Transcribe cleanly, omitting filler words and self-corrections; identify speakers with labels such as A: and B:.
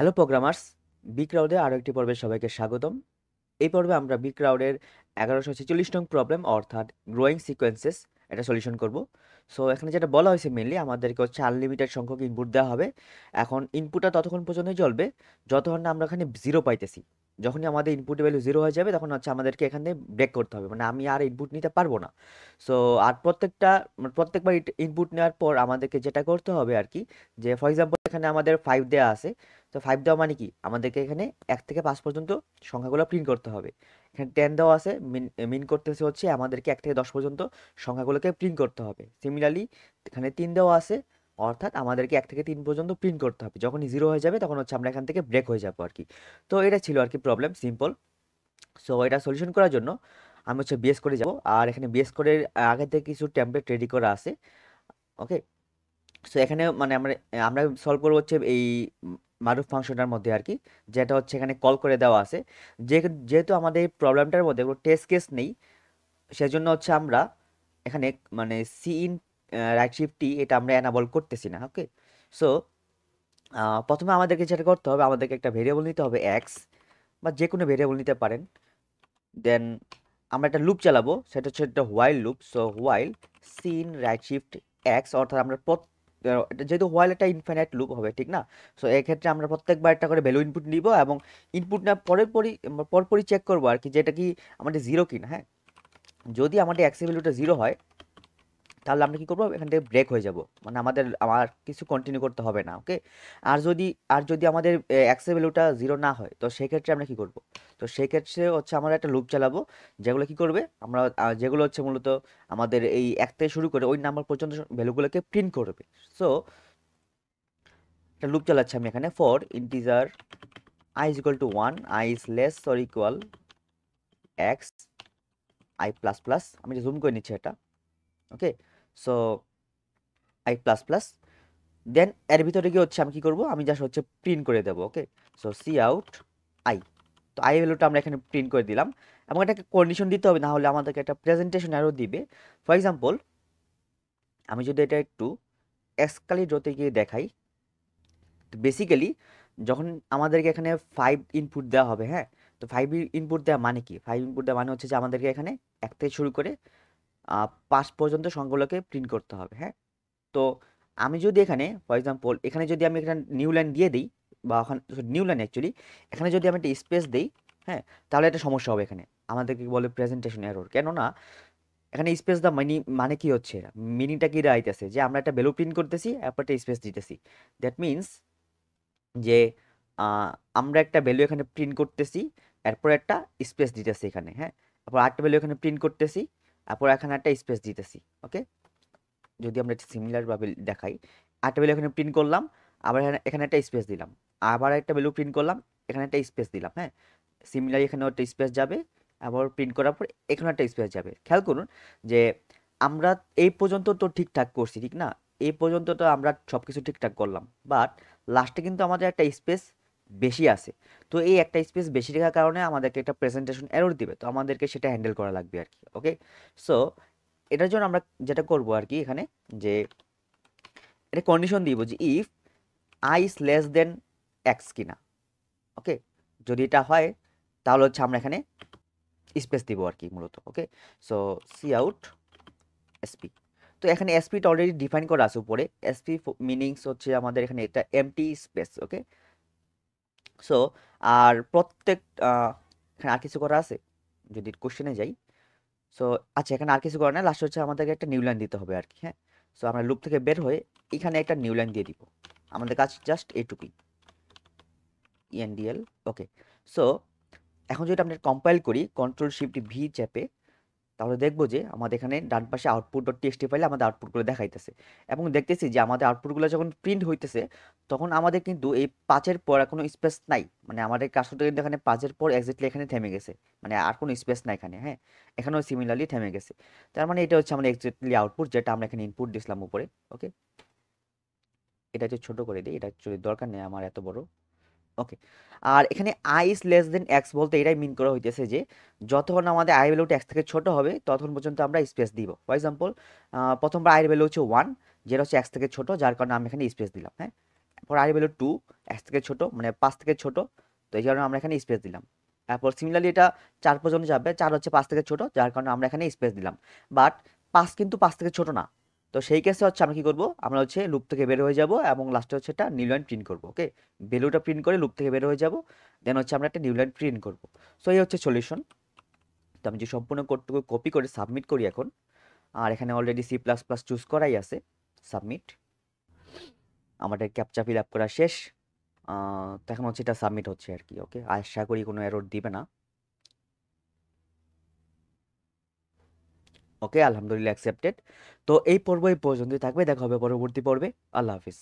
A: Hello programmers, B ক্রাউডে আরও একটি পর্বে সবাইকে স্বাগতম। এই পর্বে আমরা বি ক্রাউডের 1146 নং প্রবলেম অর্থাৎ গ্রোয়িং সিকোয়েন্সেস এটা সলিউশন করব। সো এখানে যেটা বলা হয়েছে মেনলি আমাদেরকে হচ্ছে আনলিমিটেড সংখ্যক ইনপুট দেওয়া হবে। এখন ইনপুটটা ততক্ষণ পর্যন্তই চলবে যতক্ষণ না আমরা এখানে জিরো পাইতেছি। যখনই আমাদের ইনপুট ভ্যালু জিরো হয়ে যাবে তখন হচ্ছে আমাদেরকে এখানে ব্রেক করতে হবে, মানে আমি আর ইনপুট নিতে পারবো না। সো আর প্রত্যেকবার ইনপুট নেওয়ার পর আমাদেরকে যেটা করতে হবে আর কি, যে ফর এক্সাম্পল এখানে আমাদের 5 দেওয়া আছে। তো 5 দেওয়া মানে কি, আমাদেরকে এখানে 1 থেকে 5 পর্যন্ত সংখ্যাগুলো প্রিন্ট করতে হবে। এখানে 10 দেওয়া আছে, মিন করতেছে হচ্ছে আমাদেরকে 1 থেকে 10 পর্যন্ত সংখ্যাগুলোকে প্রিন্ট করতে হবে। সিমিলারলি এখানে 3 দেওয়া আছে, অর্থাৎ আমাদেরকে 1 থেকে 3 পর্যন্ত প্রিন্ট করতে হবে। যখনই জিরো হয়ে যাবে তখন হচ্ছে আমরা এখান থেকে ব্রেক হয়ে যাবো আর কি। তো এটা ছিল আর কি প্রবলেম, সিম্পল। সো এটা সলিউশন করার জন্য আমি হচ্ছে বিএস করে যাব, আর এখানে বিএস কোডের আগে থেকে কিছু টেমপ্লেট রেডি করা আছে। ওকে। সো এখানে মানে আমরা আমরা সলভ করবো হচ্ছে এই মারুফ ফাংশনটার মধ্যে আর কি, যেটা হচ্ছে এখানে কল করে দেওয়া আছে। যেহেতু আমাদের এই প্রবলেমটার মধ্যে কোনো টেস্ট কেস নেই, সেজন্য হচ্ছে আমরা এখানে মানে সি ইন রাইট শিফট টি এটা আমরা এনাবল করতেছি না। ওকে। সো প্রথমে আমাদেরকে যেটা করতে হবে, আমাদেরকে একটা ভেরিয়েবল নিতে হবে এক্স, বা যে কোনো ভেরিয়েবল নিতে পারেন। দেন আমরা একটা লুপ চালাবো, সেটা হচ্ছে একটা while loop. So while cin right shift x, অর্থাৎ আমরা যেহেতু হোয়াইল একটা ইনফাইনাইট লুপ হবে, ঠিক না? সো এক্ষেত্রে আমরা প্রত্যেকবার একটা করে ভ্যালু ইনপুট নিব এবং ইনপুট না পরপরই চেক করবো আর কি, যেটা কি আমাদের জিরো কিনা। হ্যাঁ, যদি আমাদের এক্স এর ভ্যালুটা জিরো হয় তাহলে আমরা কি করবো, এখান থেকে ব্রেক হয়ে যাব, মানে আমার কিছু কন্টিনিউ করতে হবে না। ওকে। আর যদি আমাদের এক্স এর ভ্যালুটা জিরো না হয়, তো সেক্ষেত্রে আমরা কি করব, তো সেক্ষেত্রে হচ্ছে আমরা একটা লুপ চালাবো, যেগুলো কি করবে, আমরা যেগুলো হচ্ছে মূলত আমাদের এই এক থেকে শুরু করে ওই নাম্বার পর্যন্ত ভ্যালুগুলোকে প্রিন্ট করবে। সো একটা লুপ চালাচ্ছি আমি এখানে, for integer I is equal to one, I is less or equal x I plus plus, আমি জুম করে নিচ্ছি এটা। ওকে। সো আই প্লাস প্লাস, দেন এর ভিতরে গিয়ে হচ্ছে আমি কি করব, আমি জাস্ট হচ্ছে প্রিন্ট করে দেবো। ওকে। সো সি আউট আই, তো আই ভ্যালুটা আমরা এখানে প্রিন্ট করে দিলাম, এবং এটাকে কন্ডিশন দিতে হবে, না হলে আমাদেরকে একটা প্রেজেন্টেশন এরর দিবে। ফর এক্সাম্পল আমি যদি এটা একটু এসকালেট হতে গিয়ে দেখাই, তো বেসিক্যালি যখন আমাদেরকে এখানে 5 ইনপুট দেওয়া হবে, হ্যাঁ, তো 5 ইনপুট দেওয়া মানে কি, 5 ইনপুট দেওয়া মানে হচ্ছে যে আমাদেরকে এখানে 1 থেকে শুরু করে 5 পর্যন্ত সংখ্যাগুলোকে প্রিন্ট করতে হবে। হ্যাঁ, তো আমি যদি এখানে ফর এক্সাম্পল এখানে যদি আমি এখানে নিউ লাইন দিয়ে দিই, বা ওখানে নিউ লাইন অ্যাকচুয়ালি, এখানে যদি আমি একটা স্পেস দিই, হ্যাঁ, তাহলে একটা সমস্যা হবে এখানে, আমাদেরকে বলে প্রেজেন্টেশন এরর। কেননা এখানে স্পেস দা মানে কি হচ্ছে, মিনিংটা কি দাঁড়াইতেছে, যে আমরা একটা ভ্যালু প্রিন্ট করতেছি, এরপর একটা স্পেস দিতেছি। দ্যাট মিনস যে আহ, আমরা একটা ভ্যালু এখানে প্রিন্ট করতেছি, এরপর একটা স্পেস দিতেছি এখানে। হ্যাঁ, তারপর আরেকটা ভ্যালু এখানে প্রিন্ট করতেছি, তারপর এখানে একটা স্পেস দিতেছি। ওকে। যদি আমরা সিমিলার ভাবে দেখাই, আরেকটা ভ্যালু এখানে প্রিন্ট করলাম, আবার এখানে এখানে একটা স্পেস দিলাম, আবার একটা ভ্যালু প্রিন্ট করলাম, এখানে একটা স্পেস দিলাম। হ্যাঁ, সিমিলারলি এখানেও একটা স্পেস যাবে, আবার প্রিন্ট করার পর এখানে একটা স্পেস যাবে। খেয়াল করুন যে আমরা এই পর্যন্ত তো ঠিকঠাক করছি, ঠিক না? এই পর্যন্ত তো আমরা সব কিছু ঠিকঠাক করলাম, বাট লাস্টে কিন্তু আমাদের একটা স্পেস বেশি আছে। তো এই একটা স্পেস বেশি রাখার কারণে আমাদেরকে একটা প্রেজেন্টেশন এরর দিবে, তো আমাদেরকে সেটা হ্যান্ডেল করা লাগবে আর কি। ওকে। সো এটার জন্য আমরা যেটা করব আর কি এখানে, যে এটা কন্ডিশন দিব যে if I is less than x কিনা। ওকে। যদি এটা হয় তাহলে হচ্ছে আমরা এখানে স্পেস দিব আর কি মূলত। ওকে। সো সি আউট এসপি, তো এখানে এসপিটা অলরেডি ডিফাইন করা আছে উপরে। এসপি মিনিংস হচ্ছে আমাদের এখানে এটা এমটি স্পেস। ওকে। সো আর প্রত্যেক এখানে আর কিছু করা আছে, যদি কোশ্চেনে যাই। সো আচ্ছা, এখানে আর কিছু করার নাই, লাস্ট হচ্ছে আমাদেরকে একটা নিউ লাইন দিতে হবে আর কি। হ্যাঁ, সো আমরা লুপ থেকে বের হয়ে এখানে একটা নিউ লাইন দিয়ে দিব, আমাদের কাজ জাস্ট এইটুকুই, ইএনডিএল। ওকে। সো এখন যদি আমরা কম্পাইল করি কন্ট্রোল শিফট ভি চেপে, তাহলে দেখবো যে আমাদের এখানে ডান পাশে আউটপুট ডট টিএক্সটি ফাইলে আমাদের আউটপুটগুলো দেখাইতেছে, এবং দেখতেছি যে আমাদের আউটপুটগুলো যখন প্রিন্ট হইতেছে তখন আমাদের কিন্তু এই 5-এর পর আর কোনো স্পেস নাই, মানে আমাদের কাজটা কিন্তু এখানে 5-এর পর এক্স্যাক্টলি এখানে থেমে গেছে, মানে আর কোনো স্পেস নাই এখানে। হ্যাঁ, এখানেও সিমিলারলি থেমে গেছে। তার মানে এটা হচ্ছে আমাদের এক্স্যাক্টলি আউটপুট, যেটা আমরা এখানে ইনপুট দিছিলাম উপরে। ওকে। এটা একটু ছোট করে দিই, এটা অ্যাকচুয়ালি দরকার নেই আমার এত বড়। ওকে। আর এখানে I is less than x বলতে এটাই মিন করা হইতেছে যে যতক্ষণ আমাদের আই ভ্যালুটা এক্স থেকে ছোট হবে ততক্ষণ পর্যন্ত আমরা স্পেস দিব। ফর এক্সাম্পল প্রথমবার আই ভ্যালু হচ্ছে ওয়ান, যেটা হচ্ছে এক্স থেকে ছোট, যার কারণে আমি এখানে স্পেস দিলাম। হ্যাঁ, ফর আই ভ্যালু 2 x থেকে ছোট মানে 5 থেকে ছোট, তো এই কারণে আমরা এখানে স্পেস দিলাম। তারপর সিমিলারলি এটা 4 পর্যন্ত যাবে, 4 হচ্ছে 5 থেকে ছোট, যার কারণে আমরা এখানে স্পেস দিলাম। বাট 5 কিন্তু 5 থেকে ছোট না, তো সেই কেসে হচ্ছে আমরা কি করব, আমরা হচ্ছে লুপ থেকে বের হয়ে যাব এবং লাস্টে হচ্ছে একটা নিউ লাইন প্রিন্ট করব। ওকে, ভ্যালুটা প্রিন্ট করে লুপ থেকে বের হয়ে যাব, দেন হচ্ছে আমরা একটা নিউ লাইন প্রিন্ট করব। সো এই হচ্ছে সলিউশন। তো আমি যে সম্পূর্ণ কোডটুকু কপি করে সাবমিট করি এখন, আর এখানে already C plus plus choose করাই আছে। সাবমিট, আমাদের ক্যাপচা ফিল আপ করা শেষ। তো এখন হচ্ছে এটা সাবমিট হচ্ছে আর কি। ওকে, আশা করি কোনো এরর দিবে না। ওকে, আলহামদুলিল্লাহ অ্যাকসেপ্টেড। তো এই পর্ব এই পর্যন্তই থাকবে, দেখা হবে পরবর্তী পর্বে। আল্লাহ হাফিজ।